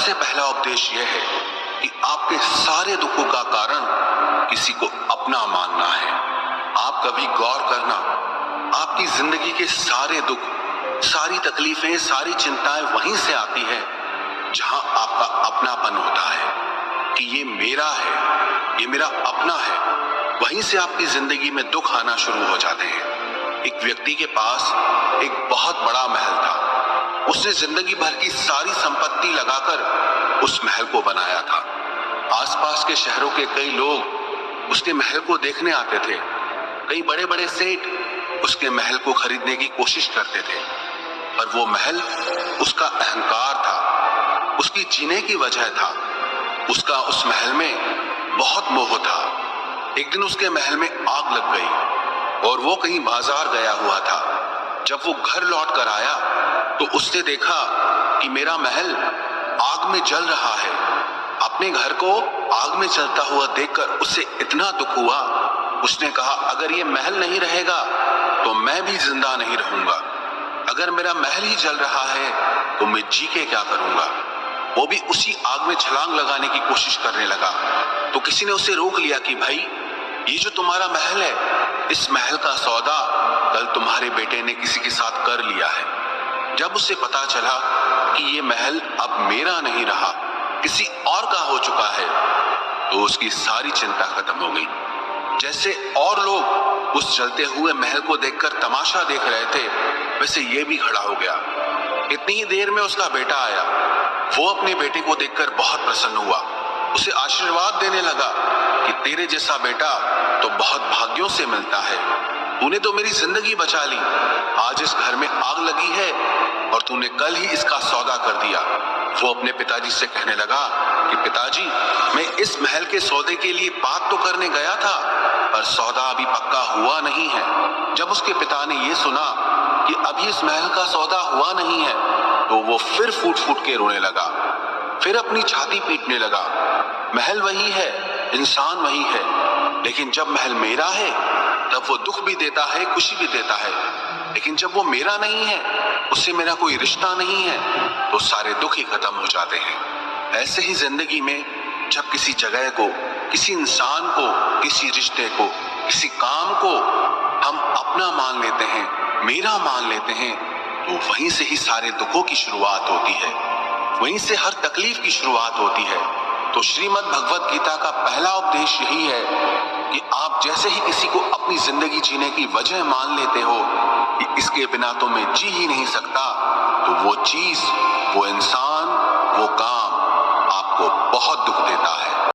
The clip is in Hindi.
सबसे पहला उपदेश यह है कि आपके सारे दुखों का कारण किसी को अपना मानना है। आप कभी गौर करना, आपकी जिंदगी के सारे दुख, सारी तकलीफें, सारी चिंताएं वहीं से आती है जहां आपका अपनापन होता है कि ये मेरा है, ये मेरा अपना है। वहीं से आपकी जिंदगी में दुख आना शुरू हो जाते हैं। एक व्यक्ति के पास एक बहुत बड़ा महल था। उसने जिंदगी भर की सारी संपत्ति लगाकर उस महल को बनाया था। आसपास के शहरों के कई लोग उसके महल को देखने आते थे। कई बड़े बड़े सेठ उसके महल को खरीदने की कोशिश करते थे, पर वो महल उसका अहंकार था, उसकी जीने की वजह था। उसका उस महल में बहुत मोह था। एक दिन उसके महल में आग लग गई और वो कहीं बाजार गया हुआ था। जब वो घर लौट कर आया तो उसने देखा कि मेरा महल आग में जल रहा है। अपने घर को आग में जलता हुआ देखकर उसे इतना दुख हुआ। उसने कहा, अगर ये महल नहीं रहेगा तो मैं भी जिंदा नहीं रहूंगा। अगर मेरा महल ही जल रहा है तो मैं जी के क्या करूंगा। वो भी उसी आग में छलांग लगाने की कोशिश करने लगा। तो किसी ने उसे रोक लिया कि भाई, ये जो तुम्हारा महल है, इस महल का सौदा कल तुम्हारे बेटे ने किसी के साथ कर लिया है। जब उसे पता चला कि ये महल अब मेरा नहीं रहा, किसी और का हो चुका है, तो उसकी सारी चिंता खत्म हो गई। जैसे और लोग उस जलते हुए महल को देखकर तमाशा देख रहे थे, वैसे ये भी खड़ा हो गया। इतनी ही देर में उसका बेटा आया। वो अपने बेटे को देखकर बहुत प्रसन्न हुआ। उसे आशीर्वाद देने लगा कि तेरे जैसा बेटा तो बहुत भाग्यों से मिलता है। तूने तो मेरी जिंदगी बचा ली। आज इस घर में आग लगी है और तूने कल ही इसका सौदा कर दिया। वो अपने पिताजी से कहने लगा कि पिताजी, मैं इस महल के सौदे के लिए बात तो करने गया था, पर सौदा अभी पक्का हुआ नहीं है। जब उसके पिता ने ये सुना कि अभी इस महल का सौदा हुआ नहीं है, तो वो फिर फूट फूट के रोने लगा, फिर अपनी छाती पीटने लगा। महल वही है, इंसान वही है, लेकिन जब महल मेरा है तब वो दुख भी देता है, खुशी भी देता है। लेकिन जब वो मेरा नहीं है, उससे मेरा कोई रिश्ता नहीं है, तो सारे दुख ही खत्म हो जाते हैं। ऐसे ही जिंदगी में जब किसी जगह को, किसी इंसान को, किसी रिश्ते को, किसी काम को हम अपना मान लेते हैं, मेरा मान लेते हैं, तो वहीं से ही सारे दुखों की शुरुआत होती है, वहीं से हर तकलीफ की शुरुआत होती है। तो श्रीमद् भगवत गीता का पहला उपदेश यही है कि आप जैसे ही किसी को अपनी जिंदगी जीने की वजह मान लेते हो कि इसके बिना तो मैं जी ही नहीं सकता, तो वो चीज, वो इंसान, वो काम आपको बहुत दुख देता है।